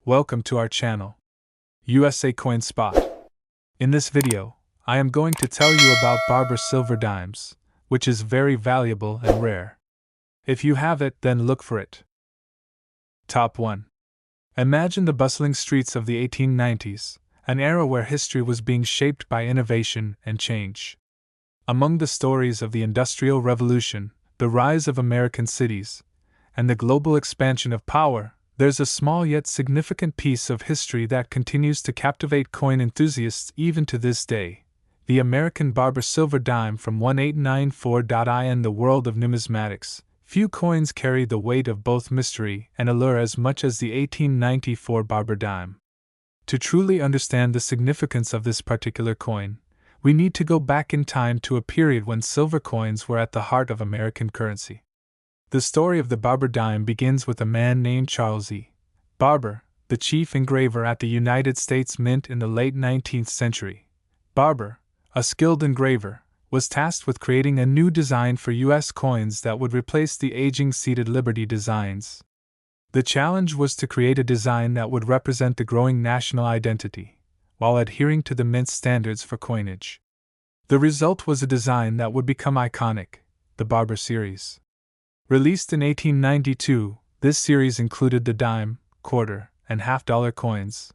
Welcome to our channel, USA Coin Spot. In this video, I am going to tell you about Barber silver dimes, which is very valuable and rare. If you have it, then look for it. Top 1. Imagine the bustling streets of the 1890s, an era where history was being shaped by innovation and change. Among the stories of the Industrial Revolution, the rise of American cities, and the global expansion of power, there's a small yet significant piece of history that continues to captivate coin enthusiasts even to this day: the American Barber silver dime from 1894. In the world of numismatics, few coins carry the weight of both mystery and allure as much as the 1894 Barber dime. To truly understand the significance of this particular coin, we need to go back in time to a period when silver coins were at the heart of American currency. The story of the Barber dime begins with a man named Charles E. Barber, the chief engraver at the United States Mint in the late 19th century. Barber, a skilled engraver, was tasked with creating a new design for U.S. coins that would replace the aging seated Liberty designs. The challenge was to create a design that would represent the growing national identity, while adhering to the Mint's standards for coinage. The result was a design that would become iconic, the Barber series. Released in 1892, this series included the dime, quarter, and half-dollar coins.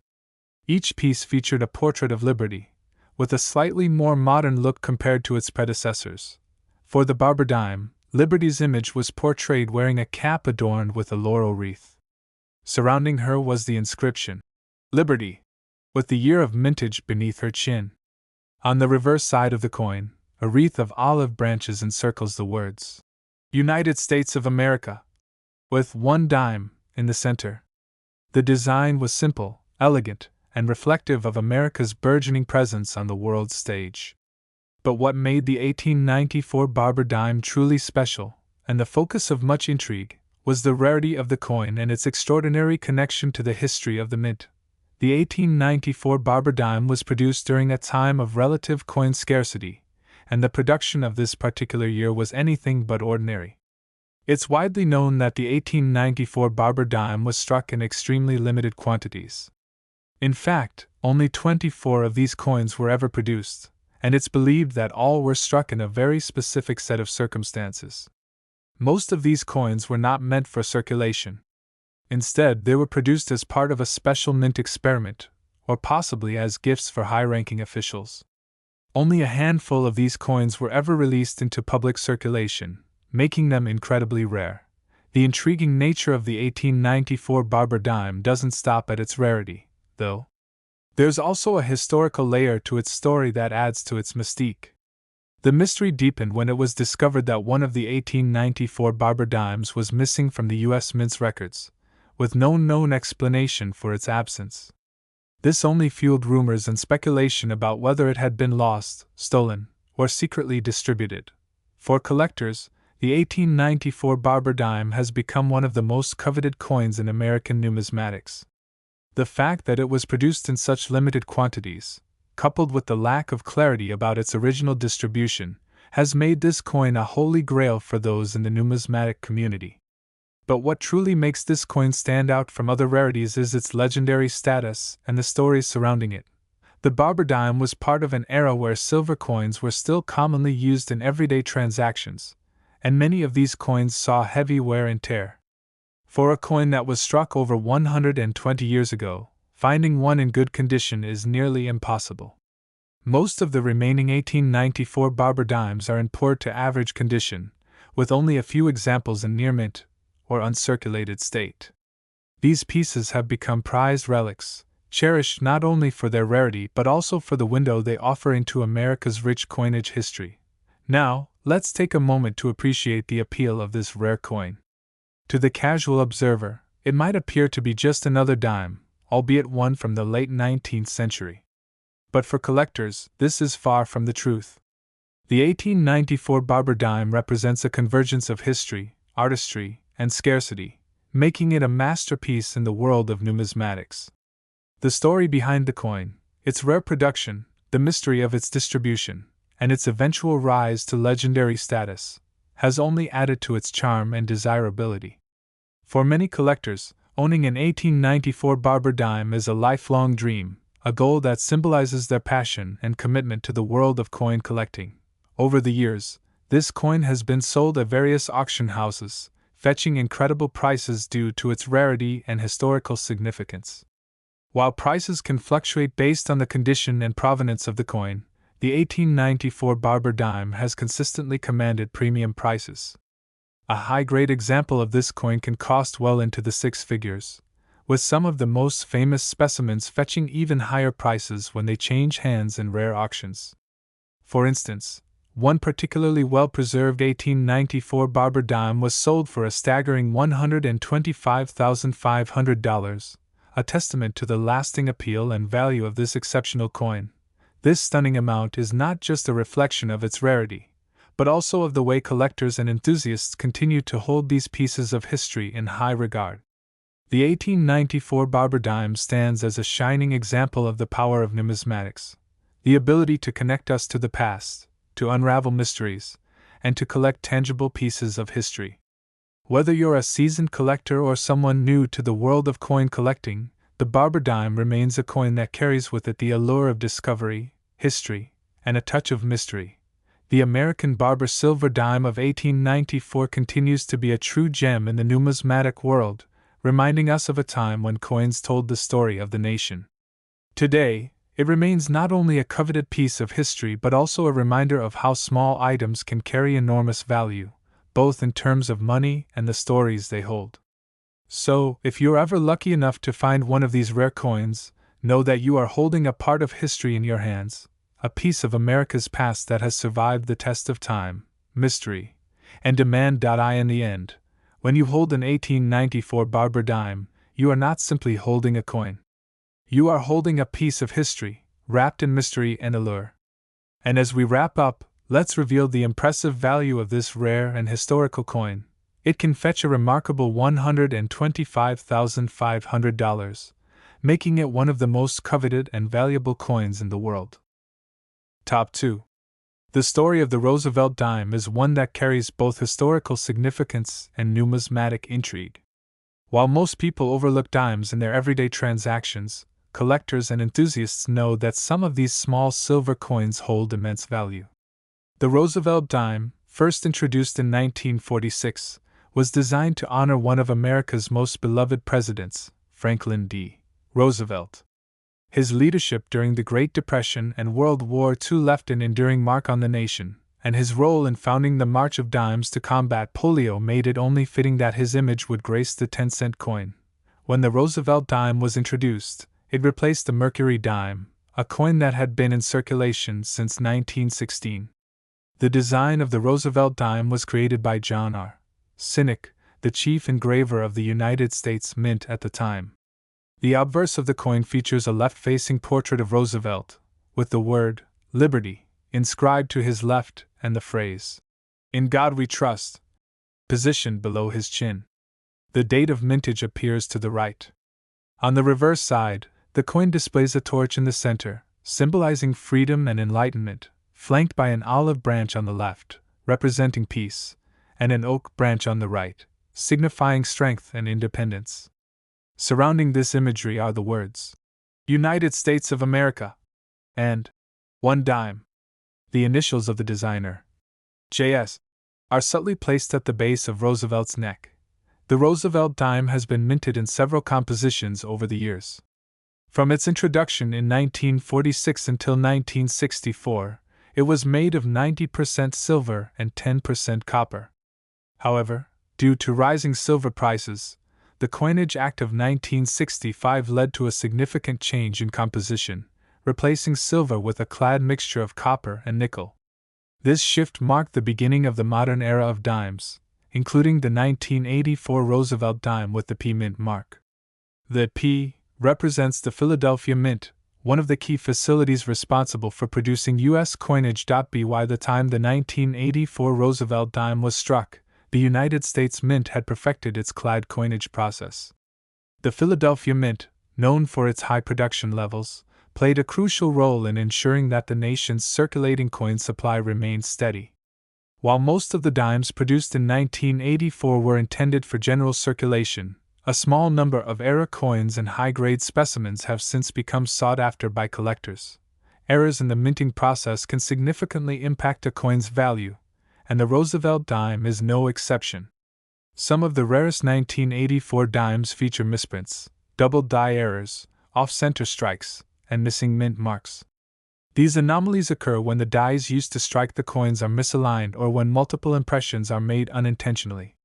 Each piece featured a portrait of Liberty, with a slightly more modern look compared to its predecessors. For the Barber dime, Liberty's image was portrayed wearing a cap adorned with a laurel wreath. Surrounding her was the inscription, "Liberty," with the year of mintage beneath her chin. On the reverse side of the coin, a wreath of olive branches encircles the words, "United States of America," with one dime in the center. The design was simple, elegant, and reflective of America's burgeoning presence on the world stage. But what made the 1894 Barber dime truly special, and the focus of much intrigue, was the rarity of the coin and its extraordinary connection to the history of the Mint. The 1894 Barber dime was produced during a time of relative coin scarcity, and the production of this particular year was anything but ordinary. It's widely known that the 1894 Barber dime was struck in extremely limited quantities. In fact, only 24 of these coins were ever produced, and it's believed that all were struck in a very specific set of circumstances. Most of these coins were not meant for circulation. Instead, they were produced as part of a special mint experiment, or possibly as gifts for high-ranking officials. Only a handful of these coins were ever released into public circulation, making them incredibly rare. The intriguing nature of the 1894 Barber dime doesn't stop at its rarity, though. There's also a historical layer to its story that adds to its mystique. The mystery deepened when it was discovered that one of the 1894 Barber dimes was missing from the U.S. Mint's records, with no known explanation for its absence. This only fueled rumors and speculation about whether it had been lost, stolen, or secretly distributed. For collectors, the 1894 Barber dime has become one of the most coveted coins in American numismatics. The fact that it was produced in such limited quantities, coupled with the lack of clarity about its original distribution, has made this coin a holy grail for those in the numismatic community. But what truly makes this coin stand out from other rarities is its legendary status and the stories surrounding it. The Barber dime was part of an era where silver coins were still commonly used in everyday transactions, and many of these coins saw heavy wear and tear. For a coin that was struck over 120 years ago, finding one in good condition is nearly impossible. Most of the remaining 1894 Barber dimes are in poor to average condition, with only a few examples in near mint or uncirculated state. These pieces have become prized relics, cherished not only for their rarity but also for the window they offer into America's rich coinage history. Now, let's take a moment to appreciate the appeal of this rare coin. To the casual observer, it might appear to be just another dime, albeit one from the late 19th century. But for collectors, this is far from the truth. The 1894 Barber dime represents a convergence of history, artistry, and scarcity, making it a masterpiece in the world of numismatics. The story behind the coin, its rare production, the mystery of its distribution, and its eventual rise to legendary status, has only added to its charm and desirability. For many collectors, owning an 1894 Barber dime is a lifelong dream, a goal that symbolizes their passion and commitment to the world of coin collecting. Over the years, this coin has been sold at various auction houses, fetching incredible prices due to its rarity and historical significance. While prices can fluctuate based on the condition and provenance of the coin, the 1894 Barber dime has consistently commanded premium prices. A high-grade example of this coin can cost well into the six figures, with some of the most famous specimens fetching even higher prices when they change hands in rare auctions. For instance, one particularly well-preserved 1894 Barber dime was sold for a staggering $125,500, a testament to the lasting appeal and value of this exceptional coin. This stunning amount is not just a reflection of its rarity, but also of the way collectors and enthusiasts continue to hold these pieces of history in high regard. The 1894 Barber dime stands as a shining example of the power of numismatics, the ability to connect us to the past, to unravel mysteries, and to collect tangible pieces of history. Whether you're a seasoned collector or someone new to the world of coin collecting, the Barber dime remains a coin that carries with it the allure of discovery, history, and a touch of mystery. The American Barber silver dime of 1894 continues to be a true gem in the numismatic world, reminding us of a time when coins told the story of the nation. Today, it remains not only a coveted piece of history but also a reminder of how small items can carry enormous value, both in terms of money and the stories they hold. So, if you're ever lucky enough to find one of these rare coins, know that you are holding a part of history in your hands, a piece of America's past that has survived the test of time, mystery, and demand. In the end, when you hold an 1894 Barber dime, you are not simply holding a coin. You are holding a piece of history, wrapped in mystery and allure. And as we wrap up, let's reveal the impressive value of this rare and historical coin. It can fetch a remarkable $125,500, making it one of the most coveted and valuable coins in the world. Top 2. The story of the Roosevelt dime is one that carries both historical significance and numismatic intrigue. While most people overlook dimes in their everyday transactions, collectors and enthusiasts know that some of these small silver coins hold immense value. The Roosevelt dime, first introduced in 1946, was designed to honor one of America's most beloved presidents, Franklin D. Roosevelt. His leadership during the Great Depression and World War II left an enduring mark on the nation, and his role in founding the March of Dimes to combat polio made it only fitting that his image would grace the 10-cent coin. When the Roosevelt dime was introduced, it replaced the Mercury dime, a coin that had been in circulation since 1916. The design of the Roosevelt dime was created by John R. Sinek, the chief engraver of the United States Mint at the time. The obverse of the coin features a left-facing portrait of Roosevelt, with the word "Liberty" inscribed to his left and the phrase, "In God We Trust," positioned below his chin. The date of mintage appears to the right. On the reverse side, the coin displays a torch in the center, symbolizing freedom and enlightenment, flanked by an olive branch on the left, representing peace, and an oak branch on the right, signifying strength and independence. Surrounding this imagery are the words, "United States of America," and "1 dime." The initials of the designer, J.S., are subtly placed at the base of Roosevelt's neck. The Roosevelt dime has been minted in several compositions over the years. From its introduction in 1946 until 1964, it was made of 90% silver and 10% copper. However, due to rising silver prices, the Coinage Act of 1965 led to a significant change in composition, replacing silver with a clad mixture of copper and nickel. This shift marked the beginning of the modern era of dimes, including the 1984 Roosevelt dime with the P Mint mark. The P represents the Philadelphia Mint, one of the key facilities responsible for producing U.S. coinage. By the time the 1984 Roosevelt dime was struck, the United States Mint had perfected its clad coinage process. The Philadelphia Mint, known for its high production levels, played a crucial role in ensuring that the nation's circulating coin supply remained steady. While most of the dimes produced in 1984 were intended for general circulation, A small number of era coins and high-grade specimens have since become sought after by collectors. Errors in the minting process can significantly impact a coin's value, and the Roosevelt dime is no exception. Some of the rarest 1984 dimes feature misprints, double die errors, off-center strikes, and missing mint marks. These anomalies occur when the dies used to strike the coins are misaligned or when multiple impressions are made unintentionally.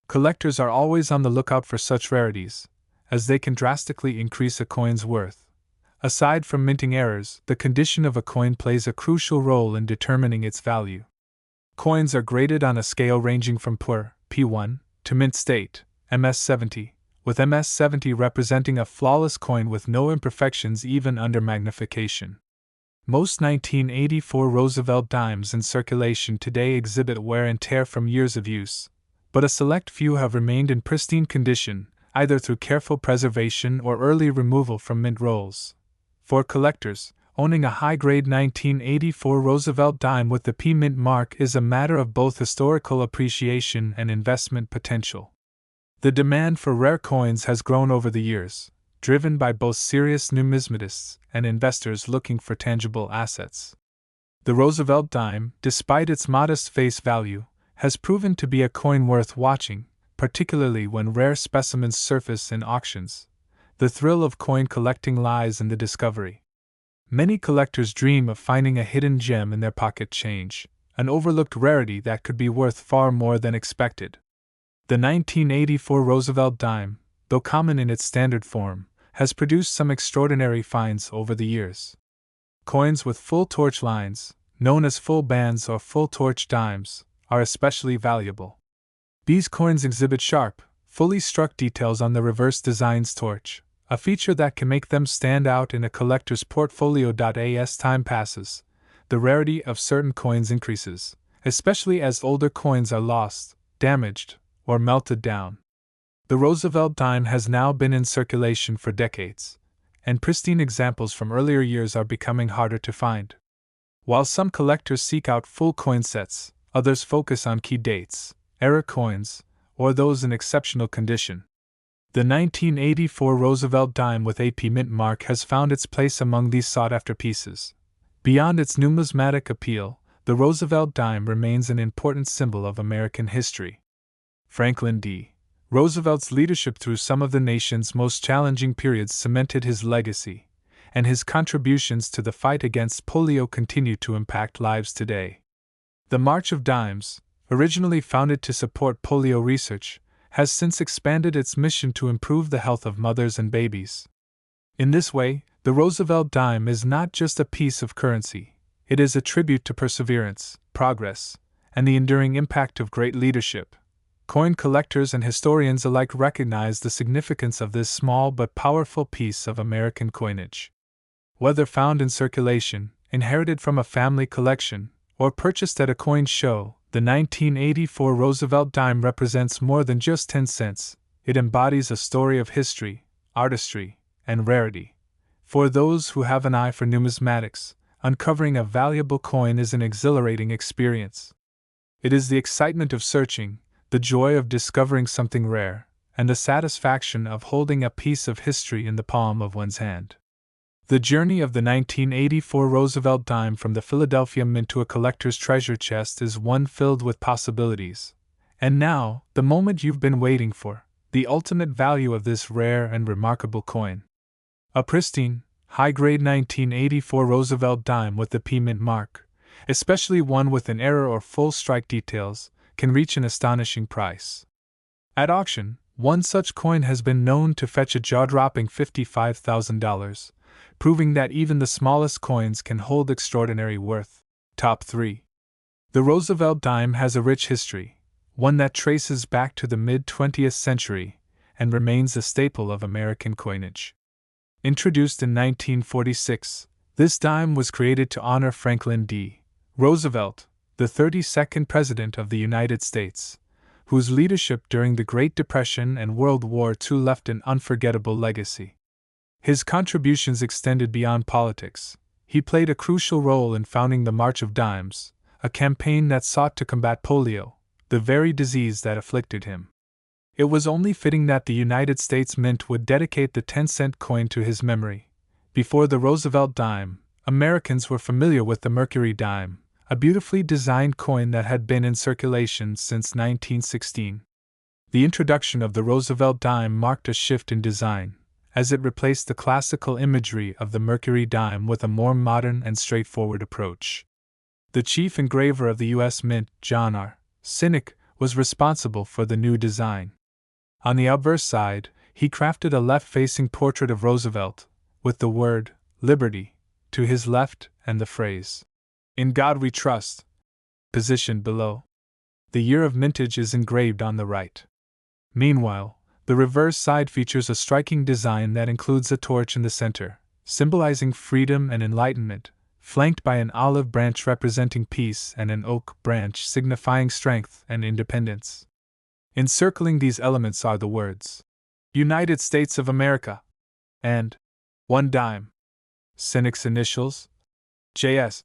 Collectors are always on the lookout for such rarities, as they can drastically increase a coin's worth. Aside from minting errors, the condition of a coin plays a crucial role in determining its value. Coins are graded on a scale ranging from poor, P1, to mint state, MS70, with MS70 representing a flawless coin with no imperfections even under magnification. Most 1984 Roosevelt dimes in circulation today exhibit wear and tear from years of use, but a select few have remained in pristine condition, either through careful preservation or early removal from mint rolls. For collectors, owning a high-grade 1984 Roosevelt dime with the P mint mark is a matter of both historical appreciation and investment potential. The demand for rare coins has grown over the years, driven by both serious numismatists and investors looking for tangible assets. The Roosevelt dime, despite its modest face value, has proven to be a coin worth watching, particularly when rare specimens surface in auctions. The thrill of coin collecting lies in the discovery. Many collectors dream of finding a hidden gem in their pocket change, an overlooked rarity that could be worth far more than expected. The 1984 Roosevelt dime, though common in its standard form, has produced some extraordinary finds over the years. Coins with full torch lines, known as full bands or full torch dimes, are especially valuable. These coins exhibit sharp, fully struck details on the reverse design's torch, a feature that can make them stand out in a collector's portfolio. As time passes, the rarity of certain coins increases, especially as older coins are lost, damaged, or melted down. The Roosevelt dime has now been in circulation for decades, and pristine examples from earlier years are becoming harder to find. While some collectors seek out full coin sets, others focus on key dates, era coins, or those in exceptional condition. The 1984 Roosevelt dime with AP mint mark has found its place among these sought-after pieces. Beyond its numismatic appeal, the Roosevelt dime remains an important symbol of American history. Franklin D. Roosevelt's leadership through some of the nation's most challenging periods cemented his legacy, and his contributions to the fight against polio continue to impact lives today. The March of Dimes, originally founded to support polio research, has since expanded its mission to improve the health of mothers and babies. In this way, the Roosevelt dime is not just a piece of currency, it is a tribute to perseverance, progress, and the enduring impact of great leadership. Coin collectors and historians alike recognize the significance of this small but powerful piece of American coinage. Whether found in circulation, inherited from a family collection, or purchased at a coin show, the 1984 Roosevelt dime represents more than just 10 cents. It embodies a story of history, artistry, and rarity. For those who have an eye for numismatics, uncovering a valuable coin is an exhilarating experience. It is the excitement of searching, the joy of discovering something rare, and the satisfaction of holding a piece of history in the palm of one's hand. The journey of the 1984 Roosevelt dime from the Philadelphia Mint to a collector's treasure chest is one filled with possibilities. And now, the moment you've been waiting for, the ultimate value of this rare and remarkable coin. A pristine, high-grade 1984 Roosevelt dime with the P mint mark, especially one with an error or full strike details, can reach an astonishing price. At auction, one such coin has been known to fetch a jaw-dropping $55,000. Proving that even the smallest coins can hold extraordinary worth. Top 3. The Roosevelt dime has a rich history, one that traces back to the mid-20th century, and remains a staple of American coinage. Introduced in 1946, this dime was created to honor Franklin D. Roosevelt, the 32nd President of the United States, whose leadership during the Great Depression and World War II left an unforgettable legacy. His contributions extended beyond politics. He played a crucial role in founding the March of Dimes, a campaign that sought to combat polio, the very disease that afflicted him. It was only fitting that the United States Mint would dedicate the 10-cent coin to his memory. Before the Roosevelt dime, Americans were familiar with the Mercury dime, a beautifully designed coin that had been in circulation since 1916. The introduction of the Roosevelt dime marked a shift in design, as it replaced the classical imagery of the Mercury dime with a more modern and straightforward approach. The chief engraver of the U.S. Mint, John R. Sinnock, was responsible for the new design. On the obverse side, he crafted a left-facing portrait of Roosevelt, with the word, Liberty, to his left and the phrase, In God We Trust, positioned below. The year of mintage is engraved on the right. Meanwhile, the reverse side features a striking design that includes a torch in the center, symbolizing freedom and enlightenment, flanked by an olive branch representing peace and an oak branch signifying strength and independence. Encircling these elements are the words, United States of America, and one dime. Sinnock's initials, JS,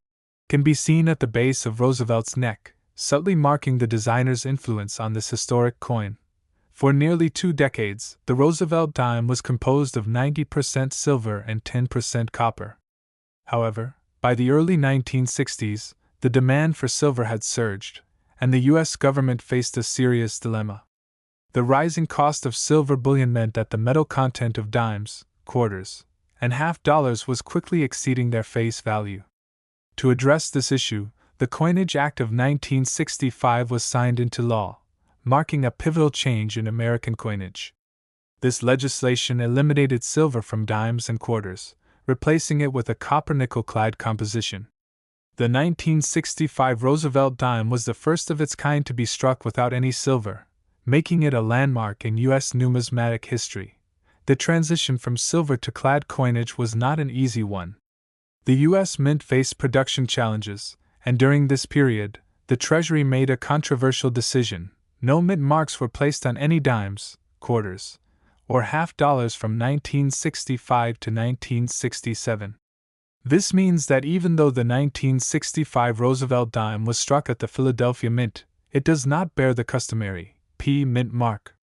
can be seen at the base of Roosevelt's neck, subtly marking the designer's influence on this historic coin. For nearly 2 decades, the Roosevelt dime was composed of 90% silver and 10% copper. However, by the early 1960s, the demand for silver had surged, and the U.S. government faced a serious dilemma. The rising cost of silver bullion meant that the metal content of dimes, quarters, and half dollars was quickly exceeding their face value. To address this issue, the Coinage Act of 1965 was signed into law, marking a pivotal change in American coinage. This legislation eliminated silver from dimes and quarters, replacing it with a copper-nickel-clad composition. The 1965 Roosevelt dime was the first of its kind to be struck without any silver, making it a landmark in U.S. numismatic history. The transition from silver to clad coinage was not an easy one. The U.S. Mint faced production challenges, and during this period, the Treasury made a controversial decision. No mint marks were placed on any dimes, quarters, or half dollars from 1965 to 1967. This means that even though the 1965 Roosevelt dime was struck at the Philadelphia Mint, it does not bear the customary P Mint mark.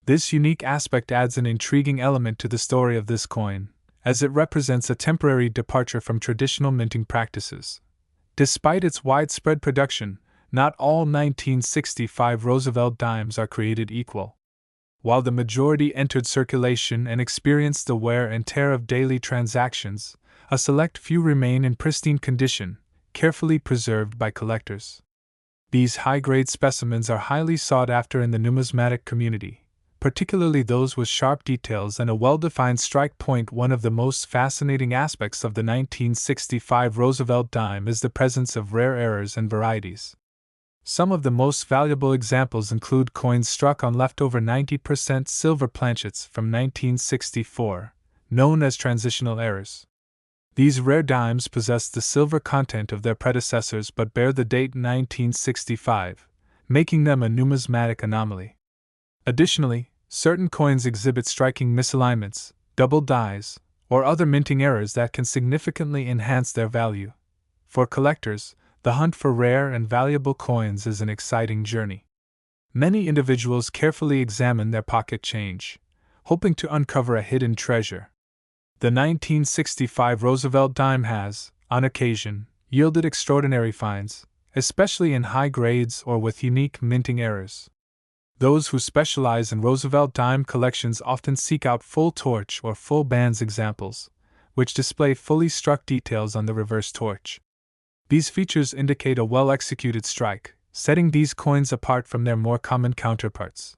This unique aspect adds an intriguing element to the story of this coin, as it represents a temporary departure from traditional minting practices. Despite its widespread production, not all 1965 Roosevelt dimes are created equal. While the majority entered circulation and experienced the wear and tear of daily transactions, a select few remain in pristine condition, carefully preserved by collectors. These high-grade specimens are highly sought after in the numismatic community, particularly those with sharp details and a well-defined strike point. One of the most fascinating aspects of the 1965 Roosevelt dime is the presence of rare errors and varieties. Some of the most valuable examples include coins struck on leftover 90% silver planchets from 1964, known as transitional errors. These rare dimes possess the silver content of their predecessors but bear the date 1965, making them a numismatic anomaly. Additionally, certain coins exhibit striking misalignments, double dies, or other minting errors that can significantly enhance their value. For collectors, the hunt for rare and valuable coins is an exciting journey. Many individuals carefully examine their pocket change, hoping to uncover a hidden treasure. The 1965 Roosevelt dime has, on occasion, yielded extraordinary finds, especially in high grades or with unique minting errors. Those who specialize in Roosevelt dime collections often seek out full torch or full bands examples, which display fully struck details on the reverse torch. These features indicate a well-executed strike, setting these coins apart from their more common counterparts.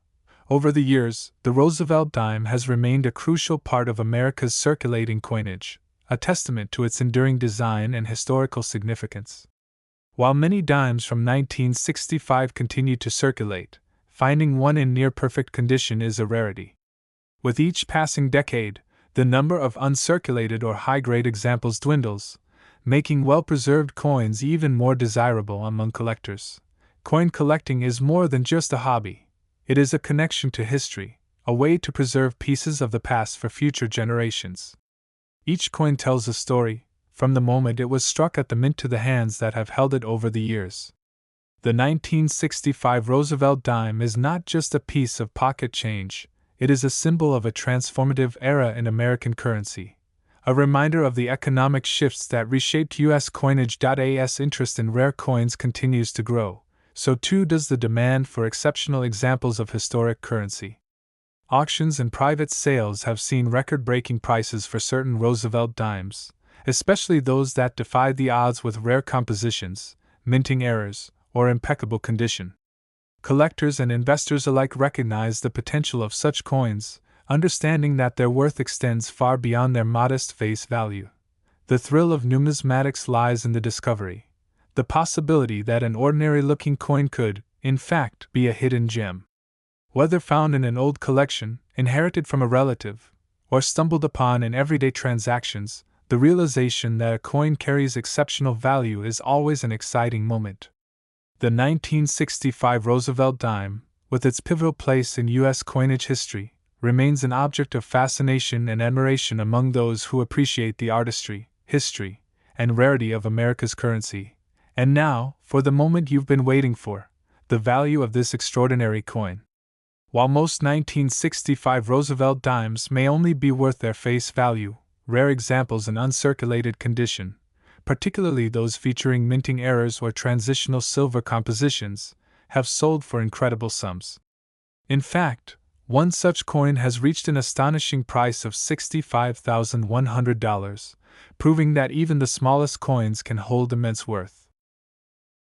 Over the years, the Roosevelt dime has remained a crucial part of America's circulating coinage, a testament to its enduring design and historical significance. While many dimes from 1965 continue to circulate, finding one in near-perfect condition is a rarity. With each passing decade, the number of uncirculated or high-grade examples dwindles, making well-preserved coins even more desirable among collectors. Coin collecting is more than just a hobby. It is a connection to history, a way to preserve pieces of the past for future generations. Each coin tells a story, from the moment it was struck at the mint to the hands that have held it over the years. The 1965 Roosevelt dime is not just a piece of pocket change, it is a symbol of a transformative era in American currency, a reminder of the economic shifts that reshaped U.S. coinage. As interest in rare coins continues to grow, so too does the demand for exceptional examples of historic currency. Auctions and private sales have seen record-breaking prices for certain Roosevelt dimes, especially those that defied the odds with rare compositions, minting errors, or impeccable condition. Collectors and investors alike recognize the potential of such coins, understanding that their worth extends far beyond their modest face value. The thrill of numismatics lies in the discovery, the possibility that an ordinary-looking coin could, in fact, be a hidden gem. Whether found in an old collection, inherited from a relative, or stumbled upon in everyday transactions, the realization that a coin carries exceptional value is always an exciting moment. The 1965 Roosevelt dime, with its pivotal place in U.S. coinage history, remains an object of fascination and admiration among those who appreciate the artistry, history, and rarity of America's currency. And now, for the moment you've been waiting for, the value of this extraordinary coin. While most 1965 Roosevelt dimes may only be worth their face value, rare examples in uncirculated condition, particularly those featuring minting errors or transitional silver compositions, have sold for incredible sums. In fact, one such coin has reached an astonishing price of $65,100, proving that even the smallest coins can hold immense worth.